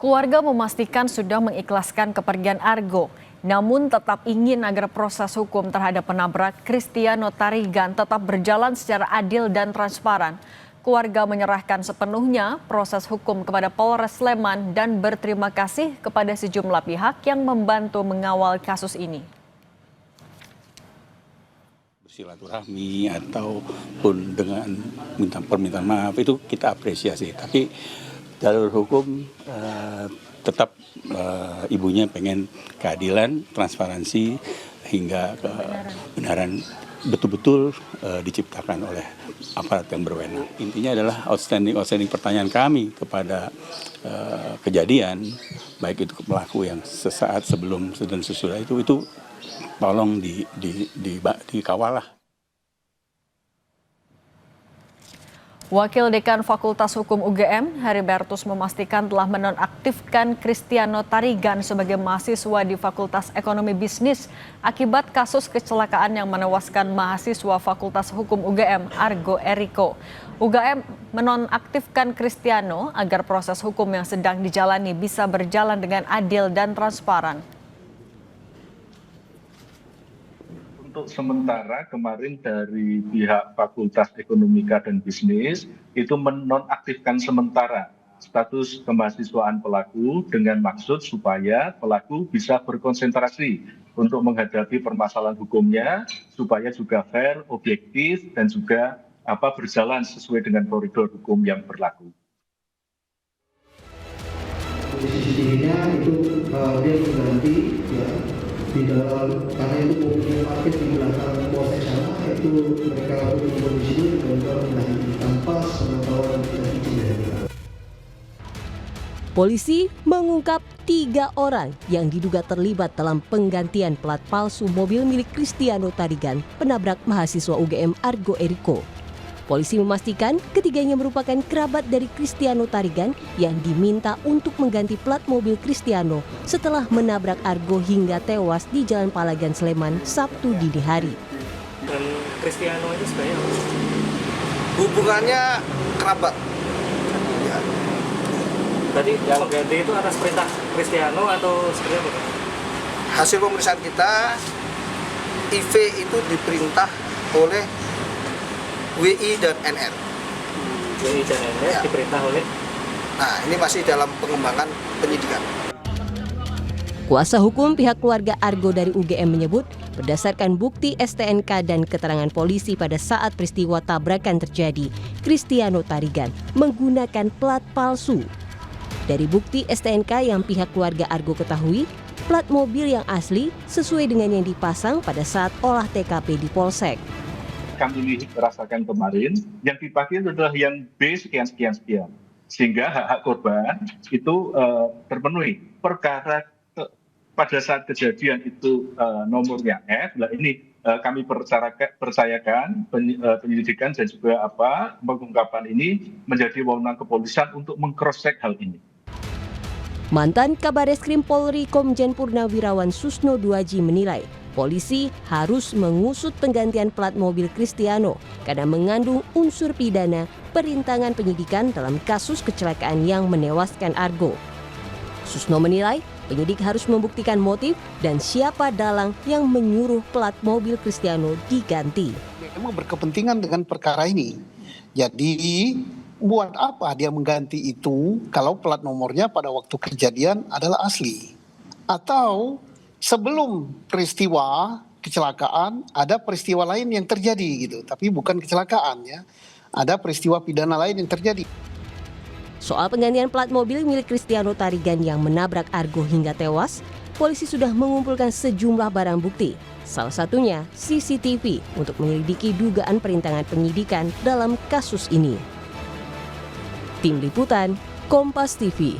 Keluarga memastikan sudah mengikhlaskan kepergian Argo, namun tetap ingin agar proses hukum terhadap penabrak Cristiano Tarigan tetap berjalan secara adil dan transparan. Keluarga menyerahkan sepenuhnya proses hukum kepada Polres Sleman dan berterima kasih kepada sejumlah pihak yang membantu mengawal kasus ini. Silaturahmi ataupun dengan permintaan maaf itu kita apresiasi, tapi jalur hukum tetap ibunya pengen keadilan, transparansi hingga kebenaran betul-betul diciptakan oleh aparat yang berwenang. Intinya adalah outstanding pertanyaan kami kepada kejadian, baik itu pelaku yang sesaat sebelum dan sesudah itu tolong dikawal lah. Wakil Dekan Fakultas Hukum UGM, Heribertus memastikan telah menonaktifkan Cristiano Tarigan sebagai mahasiswa di Fakultas Ekonomi Bisnis akibat kasus kecelakaan yang menewaskan mahasiswa Fakultas Hukum UGM, Argo Eriko. UGM menonaktifkan Cristiano agar proses hukum yang sedang dijalani bisa berjalan dengan adil dan transparan. Untuk sementara kemarin dari pihak Fakultas Ekonomika dan Bisnis itu menonaktifkan sementara status kemahasiswaan pelaku dengan maksud supaya pelaku bisa berkonsentrasi untuk menghadapi permasalahan hukumnya supaya juga fair, objektif dan juga berjalan sesuai dengan koridor hukum yang berlaku. CCTV-nya itu dia mengganti ya. Di dalam karena itu mobilnya parkir di belakang polsek sana, itu mereka lakukan kondisi itu dan menghenti tanpa sepengetahuan dan izin dari mereka. Polisi mengungkap 3 orang yang diduga terlibat dalam penggantian plat palsu mobil milik Cristiano Tarigan, penabrak mahasiswa UGM Argo Eriko. Polisi memastikan ketiganya merupakan kerabat dari Cristiano Tarigan yang diminta untuk mengganti plat mobil Cristiano setelah menabrak Argo hingga tewas di Jalan Palagan, Sleman, Sabtu dini hari. Dan Cristiano itu sebenarnya hubungannya kerabat. Ya. Berarti yang mengganti itu atas perintah Cristiano atau seperti apa? Hasil pemeriksaan kita, IV itu diperintah oleh WI dan NR. WI dan NR ya. Diperintah oleh? Nah, ini masih dalam pengembangan penyidikan. Kuasa hukum pihak keluarga Argo dari UGM menyebut berdasarkan bukti STNK dan keterangan polisi pada saat peristiwa tabrakan terjadi, Cristiano Tarigan menggunakan plat palsu. Dari bukti STNK yang pihak keluarga Argo ketahui, plat mobil yang asli sesuai dengan yang dipasang pada saat olah TKP di Polsek. Kami rasakan kemarin, yang dipakai adalah yang B sekian, sehingga hak-hak korban itu terpenuhi. Perkara pada saat kejadian itu nomornya F, nah ini kami percayakan penyelidikan dan juga pengungkapan ini menjadi wewenang kepolisian untuk meng-cross-check hal ini. Mantan Kabareskrim Polri Komjen Purnawirawan Susno Duaji menilai polisi harus mengusut penggantian plat mobil Cristiano karena mengandung unsur pidana perintangan penyidikan dalam kasus kecelakaan yang menewaskan Argo. Susno menilai penyidik harus membuktikan motif dan siapa dalang yang menyuruh plat mobil Cristiano diganti. Memang berkepentingan dengan perkara ini. Jadi buat apa dia mengganti itu kalau plat nomornya pada waktu kejadian adalah asli? Atau sebelum peristiwa kecelakaan ada peristiwa lain yang terjadi gitu, tapi bukan kecelakaan ya. Ada peristiwa pidana lain yang terjadi. Soal penggantian plat mobil milik Cristiano Tarigan yang menabrak Argo hingga tewas, polisi sudah mengumpulkan sejumlah barang bukti. Salah satunya CCTV untuk menyelidiki dugaan perintangan penyidikan dalam kasus ini. Tim Liputan, Kompas TV.